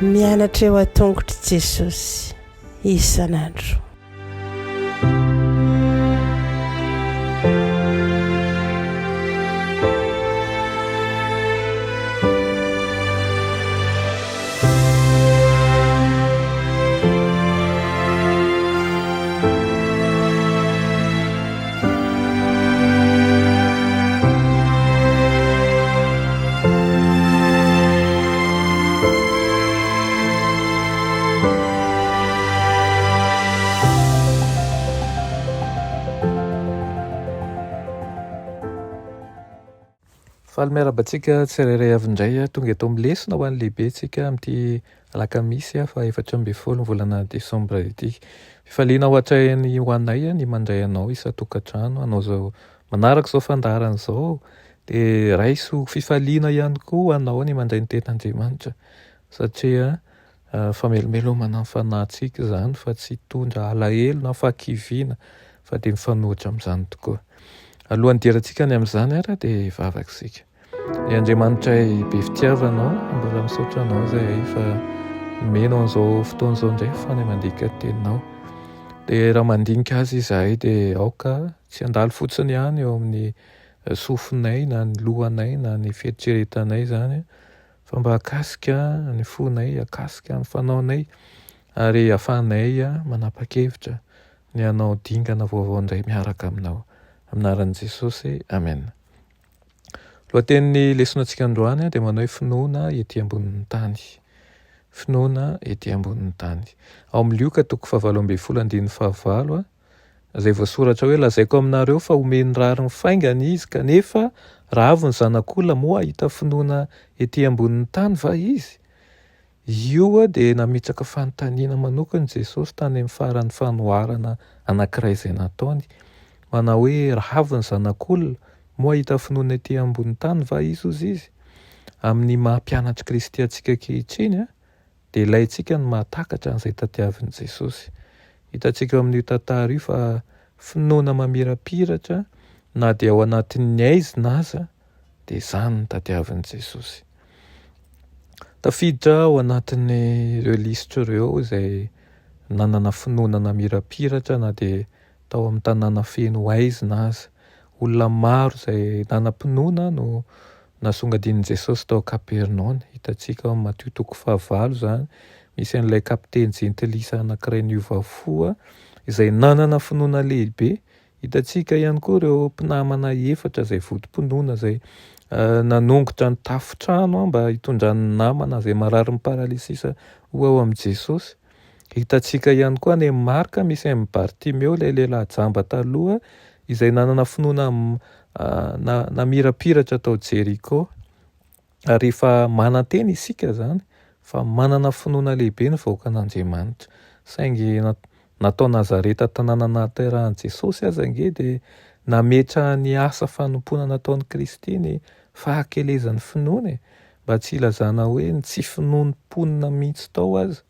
mianatra eo a-tongotry Jesosy isan'andro. Faly miarabantsika tsirairay avindray tonga eto amin'ny lesona ho an'ny lehibe tsika amin'ity alakamisy fa 14 volana desambra ity. Fifaliana ho atrahiny ho anay ny mandray anao isa-tokantrano anao zao manaraka izao fandarana izao dia raiso fifaliana ihany koa anao ny mandray ny ten'Andriamanitra satria famelomelomana ny fanahintsika izany fa tsy hitondra alahelo na fahakiviana fa dia mifanohitra amin'izany tokoa. Alohan'ny dirantsika ny amin'izany ara dia vavakisika. Ny Andriamanitra be fitiavanao, mbola misaotra anao izay fa menao an'izao fotoana izao indray fa ny mandika teninao. Dia raha mandinika azy izahay dia aoka tsy handalo fotsiny ihany eo amin'ny sofinay na ny lohanay na ny fieritreretanay izany fa mba hakasika ny fonay, hakasika ny fanaonay ary ahafahanay manapa-kevitra ny hanao dingana vaovao indray miaraka aminao. Aminaran'i Jesosy, amen. Lohatenin'ny lesonantsika androany dia manao hoe finoana ety ambonin'ny tany. Finoana ety ambonin'ny tany. Ao amin'ny Lioka 7:15 izay voasoratra hoe lazaiko aminareo fa omeny rary ny faingany izy kanefa raha avy ny zanak'olona moa ahita finoana ety ambonin'ny tany va izy. Io dia nametraka fanontaniana manokana Jesosy tany amin'ny faran'ny fanoharana anankiray izay nataony. Manao hoe raha avy ny zanak'olona moa ahita finoana ety ambonin'ny tany va izy ozy izy. Amin'ny maha-mpianatry kristiantsika ankehitriny dia ilayntsika ny mahatakatra an'izay tadiavin'i Jesosy. Hitantsika amin'io tantara io fa finoana mamirapiratra na dia ao anatin'ny aizy na aza dia izany ny tadiavin'i Jesosy. Tafiditra ao anatin'ny ireo lisitra ireo izay nanana finoana namirapiratra na dia tao amin'ny tanàna feno aizy na aza. Olona maro izay nanam-pinoana no nasongadin'i Jesosy tao Kapernaona. Hitantsika ao amin'ny Mateo 5 izany misy an'ilay kapiteny jentilisa anankiray niova fo izay nanana finoana lehibe. Hitantsika ihany koa ireo mpinamana efatra izay vodim-pinoana izay nanongotra ny tafontrano mba hitondrany namana izay marary ny paralysisa ho ao amin'i Jesosy. Hitantsika ihany koa any amin'ny Marka misy an'i Bartimeo ilay lehilahy jamba taloha izay nanana finoana namirapiratra tao Jeriko. Ary rehefa manan-tena isika izany fa manana finoana lehibe ny vahoaka an'Andriamanitra. Saingy natao Nazareta tanàna naterahan'i Jesosy aza ange dia nametra ny asa fanompoana nataon'i Kristy ny fahakelezan'ny finoana mba tsy ilazana hoe ny tsy finonim-ponina mihitsy tao aza.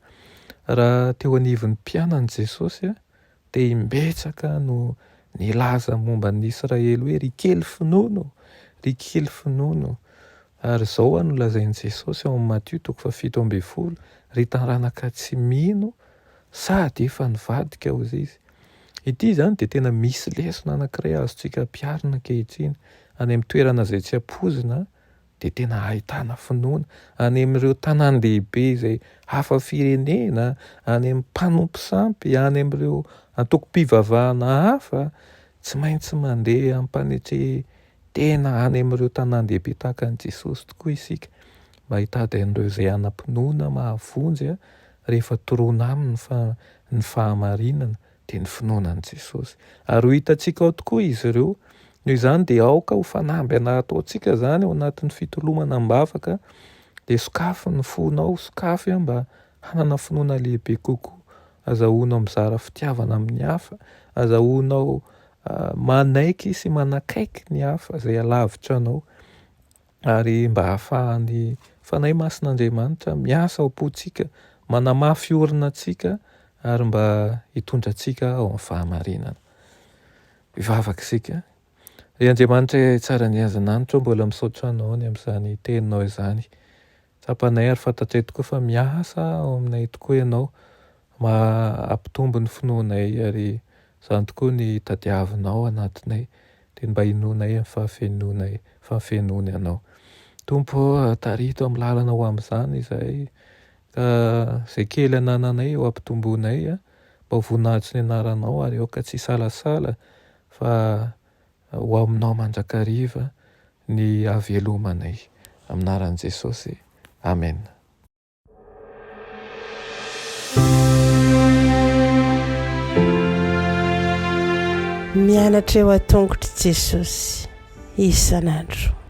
Raha teo anivon'ny mpianan'i Jesosy dia imbetsaka no nilaza momba ny Israely hoe ry kely finono, ry kely finono. Ary izao no lazain'i Jesosy ao amin'ny Mateo 7:12 ry taranaka tsy mino sady efa nivadika hozy izy. Ity izany dia tena misy lesona anankiray azontsika piarina ankehitriny. Any amin'ny toerana izay tsy ampoizina dia tena ahitana finoana. Any amin'ireo tanàn-dehibe izay hafa firenena, any amin'ny mpanompo sampy, any amin'ireo antoko-pivavahana hafa, tsy maintsy mandeha ampanetре tena any amin'ireo tanàn-dehibe tahaka an'i Jesosy tokoa isika mba hitady an'ireo izay anam-pinoana mahavonjy rehefa toroana aminy ny fahamarinana dia ny finoanan'i Jesosy. Ary ho hitantsika ao tokoa izy ireo. Noho izany dia aoka ho fanambina ataontsika izany ao anatin'ny fitolomana am-bavaka dia sokafy ny fonao, sokafy mba hanana finoana lehibe kokoa. Azahoanao mizara fitiavana amin'ny hafa, azahoanao manaiky sy manakaiky ny hafa izay alavitra anao ary mba hahafahan'ny fanahy masin'Andriamanitra miasa ao am-pontsika, manamafy orinantsika ary mba hitondra antsika ao amin'ny fahamarinana. Mivavaka isika. I Andriamanitra tsara ny azananitra mbola misaotra anao ny amin'izany teninao izany. Tsapanay ary fantatray tokoa fa miasa ao aminay tokoa ianao, ampitombo ny finoanay ary izany tokoa ny tadiavinao anatinay dia mba hinoanay amin'ny fahafenony anao. Tompo tarito amin'ny lalana ho amin'izany izay ka izay kely anananay eo ampitomboanay mba ho voninahitry ny anaranao ary aoka tsy salasala fa ho aminao mandrakariva ny havelomanay. Amin'ny anaran'i Jesosy. Amen. Mianatra eo an-tongotry Jesosy isan'andro.